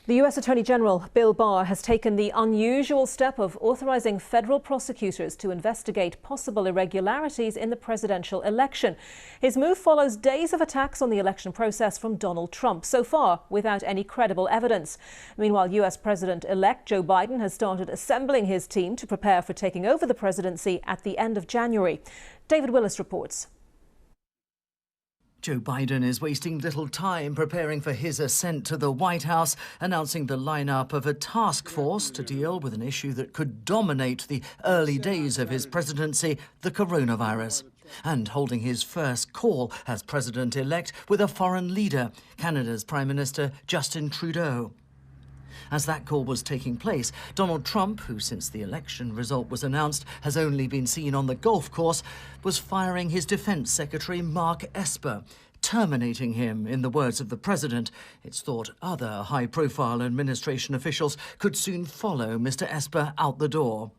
The U.S. Attorney General Bill Barr has taken the unusual step of authorizing federal prosecutors to investigate possible irregularities in the presidential election. His move follows days of attacks on the election process from Donald Trump, so far without any credible evidence. Meanwhile, U.S. President-elect Joe Biden has started assembling his team to prepare for taking over the presidency at the end of January. David Willis reports. Joe Biden is wasting little time preparing for his ascent to the White House, announcing the lineup of a task force to deal with an issue that could dominate the early days of his presidency, the coronavirus. And holding his first call as president-elect with a foreign leader, Canada's Prime Minister Justin Trudeau. As that call was taking place, Donald Trump, who since the election result was announced has only been seen on the golf course, was firing his Defense Secretary Mark Esper, terminating him, in the words of the president. It's thought other high-profile administration officials could soon follow Mr. Esper out the door.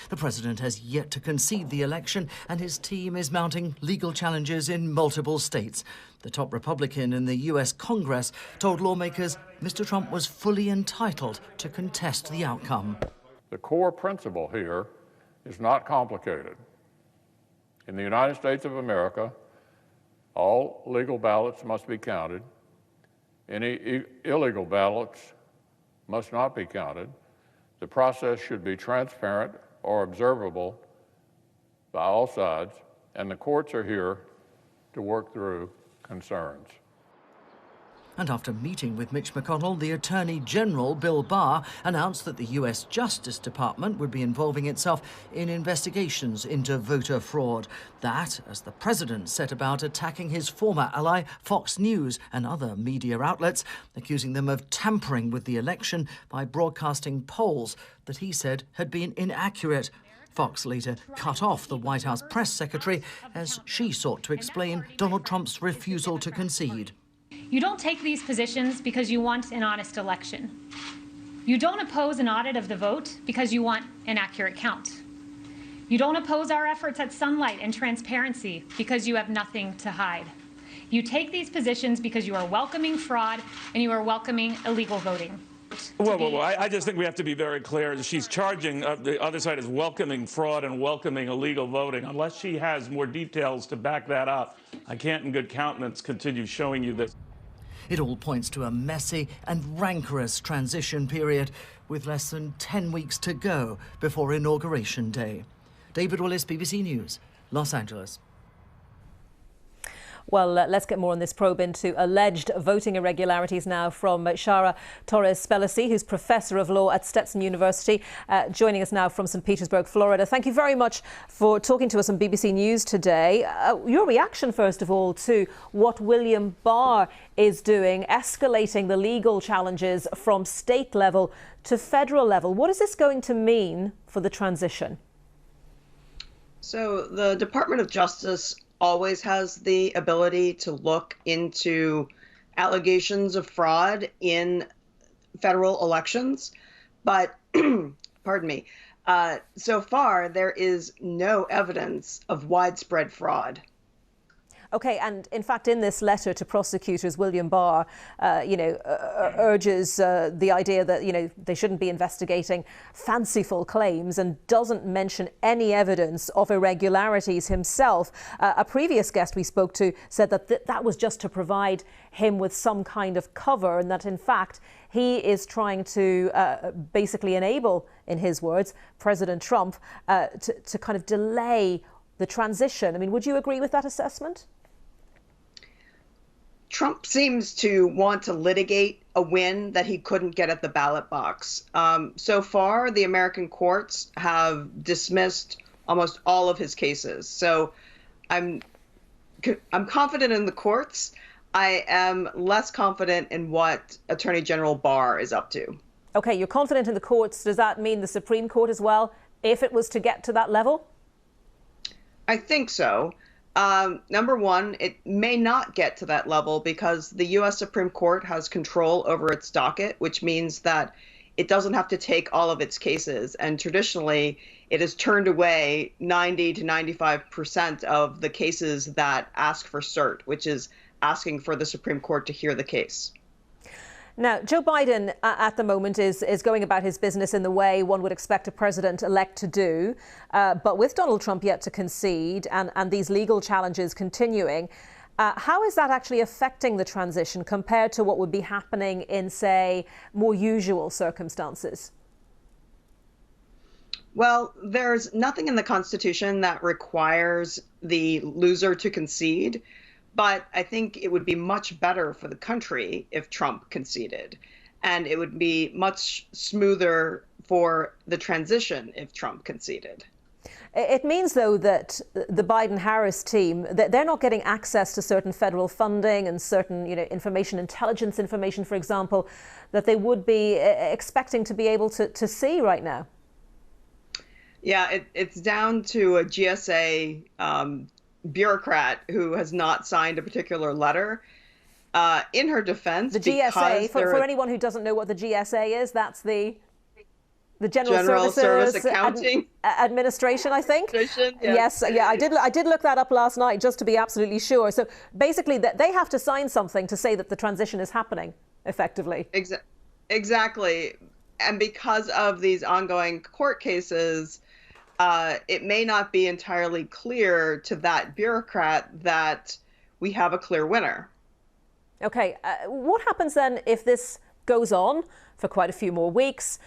The president has yet to concede the election, and his team is mounting legal challenges in multiple states. The top Republican in the U.S. Congress told lawmakers Mr. Trump was fully entitled to contest the outcome. The core principle here is not complicated. In the United States of America, all legal ballots must be counted. Any illegal ballots must not be counted. The process should be transparent or observable by all sides, and the courts are here to work through concerns. And after meeting with Mitch McConnell, the Attorney General Bill Barr announced that the U.S. Justice Department would be involving itself in investigations into voter fraud. That, as the president set about attacking his former ally, Fox News, and other media outlets, accusing them of tampering with the election by broadcasting polls that he said had been inaccurate. Fox later cut off the White House press secretary as she sought to explain Donald Trump's refusal to concede. You don't take these positions because you want an honest election. You don't oppose an audit of the vote because you want an accurate count. You don't oppose our efforts at sunlight and transparency because you have nothing to hide. You take these positions because you are welcoming fraud and you are welcoming illegal voting. Well, I just think we have to be very clear. She's charging the other side is welcoming fraud and welcoming illegal voting. Unless she has more details to back that up, I can't in good countenance continue showing you this. It all points to a messy and rancorous transition period with less than 10 weeks to go before Inauguration Day. David Willis, BBC News, Los Angeles. Well, let's get more on this probe into alleged voting irregularities now from Shara Torres-Pelosi, who's Professor of Law at Stetson University, joining us now from St. Petersburg, Florida. Thank you very much for talking to us on BBC News today. Your reaction, first of all, to what William Barr is doing, escalating the legal challenges from state level to federal level. What is this going to mean for the transition? So the Department of Justice always has the ability to look into allegations of fraud in federal elections. But, pardon me, so far there is no evidence of widespread fraud. OK, and in fact, in this letter to prosecutors, William Barr, urges the idea that, they shouldn't be investigating fanciful claims and doesn't mention any evidence of irregularities himself. A previous guest we spoke to said that that was just to provide him with some kind of cover, and that, in fact, he is trying to basically enable, in his words, President Trump to kind of delay the transition. I mean, would you agree with that assessment? Trump seems to want to litigate a win that he couldn't get at the ballot box. So far, the American courts have dismissed almost all of his cases. So I'm confident in the courts. I am less confident in what Attorney General Barr is up to. OK, you're confident in the courts. Does that mean the Supreme Court as well, if it was to get to that level? I think so. Number one, it may not get to that level because the U.S. Supreme Court has control over its docket, which means that it doesn't have to take all of its cases. And traditionally, it has turned away 90 to 95% of the cases that ask for cert, which is asking for the Supreme Court to hear the case. Now, Joe Biden at the moment is going about his business in the way one would expect a president-elect to do. But with Donald Trump yet to concede and these legal challenges continuing, how is that actually affecting the transition compared to what would be happening in, say, more usual circumstances? Well, there's nothing in the Constitution that requires the loser to concede. But I think it would be much better for the country if Trump conceded. And it would be much smoother for the transition if Trump conceded. It means, though, that the Biden-Harris team, they're not getting access to certain federal funding and certain, information, intelligence information, for example, that they would be expecting to be able to see right now. Yeah, it's down to a GSA bureaucrat who has not signed a particular letter. In her defense, the GSA, for anyone who doesn't know what the GSA is, that's the General Service Accounting Administration, I think. Yes, yeah, I did look that up last night just to be absolutely sure. So basically, they have to sign something to say that the transition is happening effectively. Exactly, and because of these ongoing court cases, it may not be entirely clear to that bureaucrat that we have a clear winner. Okay, what happens then if this goes on for quite a few more weeks?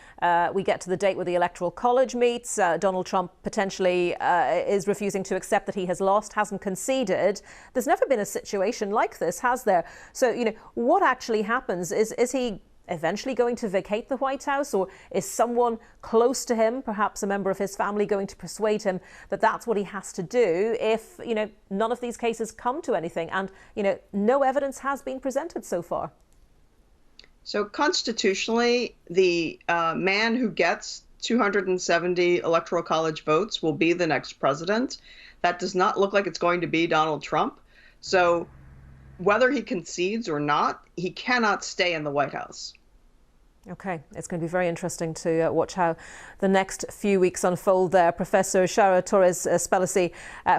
We get to the date where the Electoral College meets. Donald Trump potentially is refusing to accept that he has lost, hasn't conceded. There's never been a situation like this, has there? So, what actually happens? Is he eventually going to vacate the White House, or is someone close to him, perhaps a member of his family, going to persuade him that that's what he has to do if, none of these cases come to anything and, no evidence has been presented so far? So constitutionally, the man who gets 270 Electoral College votes will be the next president. That does not look like it's going to be Donald Trump. So whether he concedes or not, he cannot stay in the White House. Okay, it's going to be very interesting to watch how the next few weeks unfold there. Professor Shara Torres Spelisi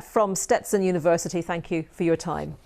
from Stetson University, thank you for your time.